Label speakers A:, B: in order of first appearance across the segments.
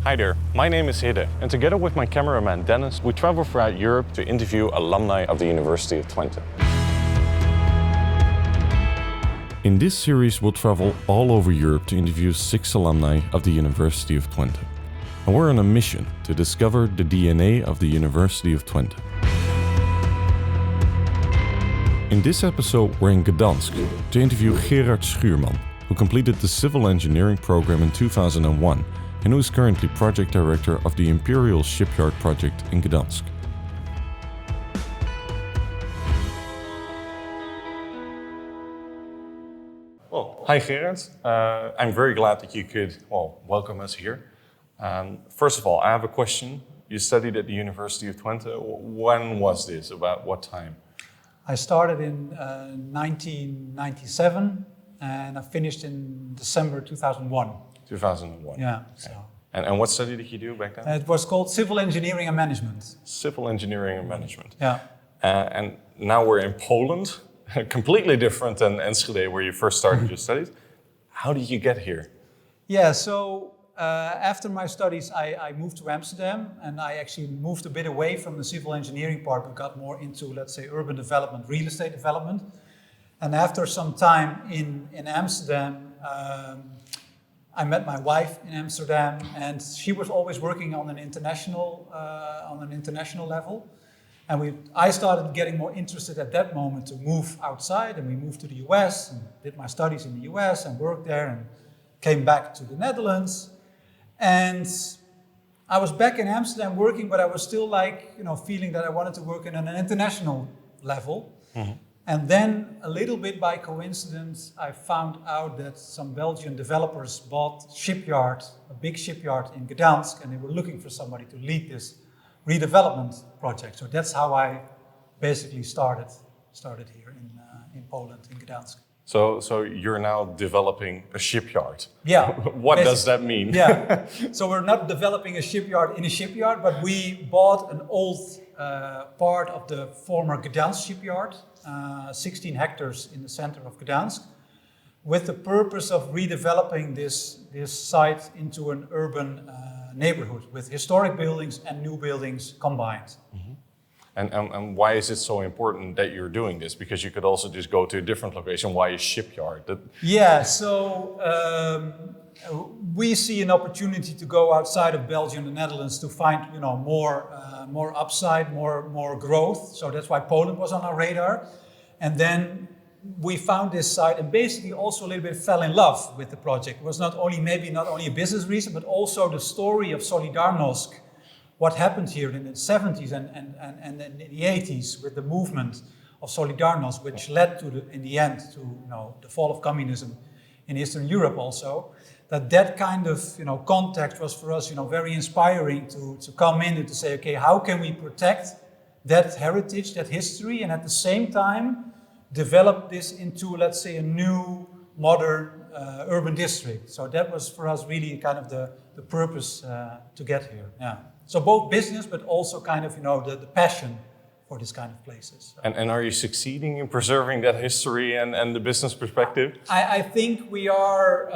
A: Hi there, my name is Hidde, and together with my cameraman Dennis, we travel throughout Europe to interview alumni of the University of Twente. In this series, we'll travel all over Europe to interview 6 alumni of the University of Twente. And we're on a mission to discover the DNA of the University of Twente. In this episode, we're in Gdansk to interview Gerard Schuurman, who completed the civil engineering program in 2001 and who is currently project director of the Imperial Shipyard Project in Gdansk. Well, hi Gerard. I'm very glad that you could welcome us here. First of all, I have a question. You studied at the University of Twente. When was this? About what time?
B: I started in 1997 and I finished in December 2001.
A: 2001.
B: Yeah.
A: Okay.
B: So.
A: And what study did you do back then?
B: It was called Civil Engineering and Management.
A: Civil Engineering and Management.
B: Yeah.
A: And now we're in Poland, completely different than Enschede, where you first started your studies. How did you get here?
B: Yeah, so after my studies, I moved to Amsterdam and I actually moved a bit away from the civil engineering part, but got more into, let's say, urban development, real estate development. And after some time in Amsterdam, I met my wife in Amsterdam, and she was always working on an international level. And I started getting more interested at that moment to move outside, and we moved to the US and did my studies in the US and worked there and came back to the Netherlands. And I was back in Amsterdam working, but I was still feeling that I wanted to work in an international level. Mm-hmm. And then, a little bit by coincidence, I found out that some Belgian developers bought a big shipyard in Gdansk, and they were looking for somebody to lead this redevelopment project. So that's how I basically started here in Poland, in Gdansk.
A: So you're now developing a shipyard.
B: Yeah.
A: What does that mean?
B: Yeah. So we're not developing a shipyard in a shipyard, but we bought an old part of the former Gdansk shipyard, 16 hectares in the center of Gdansk, with the purpose of redeveloping this site into an urban neighborhood with historic buildings and new buildings combined.
A: Mm-hmm. And why is it so important that you're doing this? Because you could also just go to a different location. Why a shipyard?
B: Yeah, so we see an opportunity to go outside of Belgium and the Netherlands to find more upside, more growth. So that's why Poland was on our radar. And then we found this site and basically also a little bit fell in love with the project. It was not only a business reason, but also the story of Solidarnosc. What happened here in the 70s and in the 80s with the movement of Solidarnosc, which led to in the end to the fall of communism in Eastern Europe also. That kind of context was for us very inspiring to come in and to say, okay, how can we protect that heritage, that history, and at the same time develop this into, let's say, a new modern urban district. So that was for us really kind of the purpose to get here. Yeah. So both business, but also kind of the passion for this kind of places. So.
A: And are you succeeding in preserving that history and the business perspective?
B: I think we are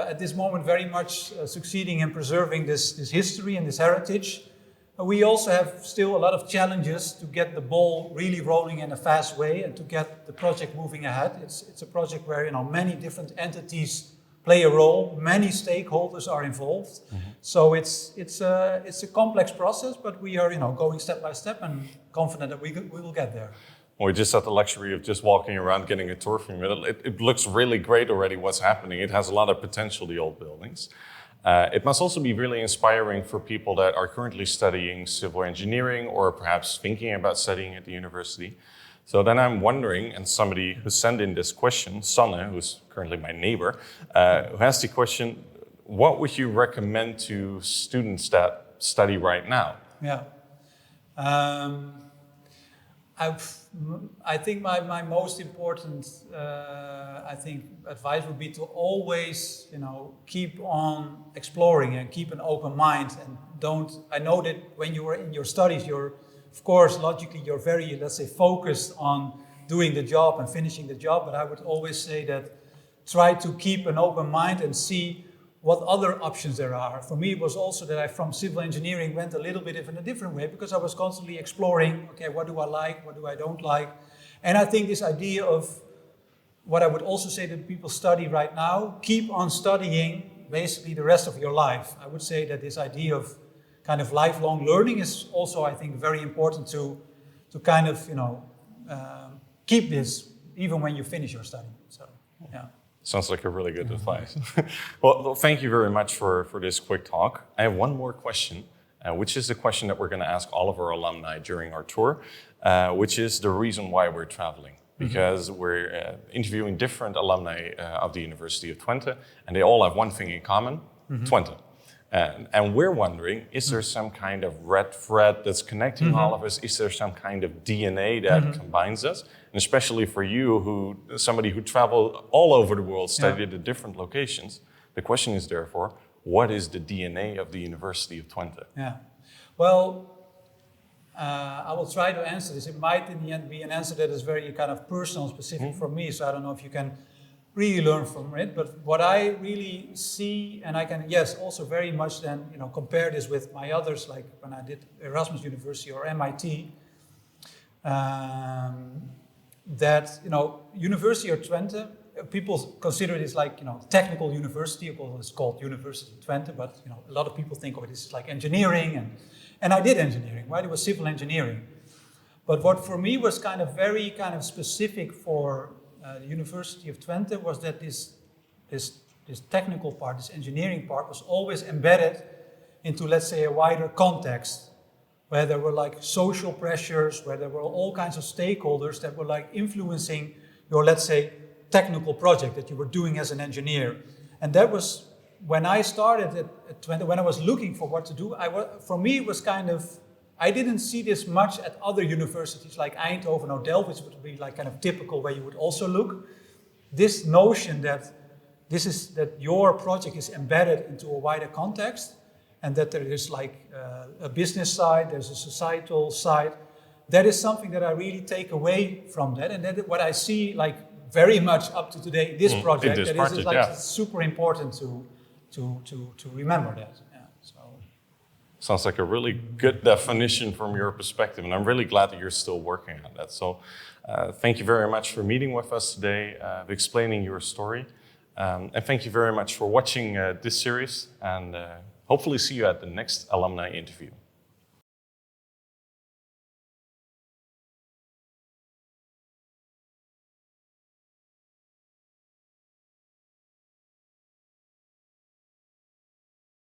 B: at this moment very much succeeding in preserving this history and this heritage. We also have still a lot of challenges to get the ball really rolling in a fast way and to get the project moving ahead. It's a project where many different entities play a role, many stakeholders are involved. Mm-hmm. So it's a complex process, but we are going step by step and confident that we will get there.
A: Well, we just had the luxury of just walking around, getting a tour from you. It looks really great already what's happening. It has a lot of potential, the old buildings. It must also be really inspiring for people that are currently studying civil engineering or perhaps thinking about studying at the university. So then I'm wondering, and somebody who sent in this question, Sanne, who's currently my neighbor, who has the question, what would you recommend to students that study right now?
B: Yeah. I think my most important advice would be to always keep on exploring and keep an open mind, and I know that when you are in your studies of course logically you're very, let's say, focused on doing the job and finishing the job, but I would always say that try to keep an open mind and see what other options there are. For me, it was also that I, from civil engineering, went a little bit in a different way because I was constantly exploring, okay, what do I like, what do I don't like? And I think this idea of what I would also say that people study right now, keep on studying basically the rest of your life. I would say that this idea of kind of lifelong learning is also, I think, very important to kind of, keep this even when you finish your study. So, yeah.
A: Sounds like a really good advice. Well, thank you very much for this quick talk. I have one more question, which is the question that we're going to ask all of our alumni during our tour, which is the reason why we're traveling. Because we're interviewing different alumni of the University of Twente, and they all have one thing in common, Twente. And we're wondering, is there some kind of red thread that's connecting all of us? Is there some kind of DNA that combines us? And especially for you, somebody who traveled all over the world, studied at different locations, the question is therefore, what is the DNA of the University of Twente?
B: Yeah, well, I will try to answer this. It might in the end be an answer that is very kind of personal, specific for me, so I don't know if you can really learn from it, but what I really see, and I can, yes, also very much then, compare this with my others, like when I did Erasmus University or MIT, that, University of Twente, people consider this like, technical university, it's called University of Twente, but, a lot of people think of it as like engineering, and I did engineering, right? It was civil engineering. But what for me was kind of very kind of specific for the University of Twente was that this technical part, this engineering part, was always embedded into, let's say, a wider context, where there were like social pressures, where there were all kinds of stakeholders that were like influencing your, let's say, technical project that you were doing as an engineer. And that was, when I started at Twente, when I was looking for what to do, for me it was kind of, I didn't see this much at other universities like Eindhoven or Delft, which would be like kind of typical where you would also look. This notion that that your project is embedded into a wider context, and that there is like a business side, there's a societal side. That is something that I really take away from that, and that what I see like very much up to today in this project. That is like super important to remember that. Yeah, so.
A: Sounds like a really good definition from your perspective, and I'm really glad that you're still working on that. So thank you very much for meeting with us today, explaining your story, and thank you very much for watching this series, and hopefully see you at the next alumni interview.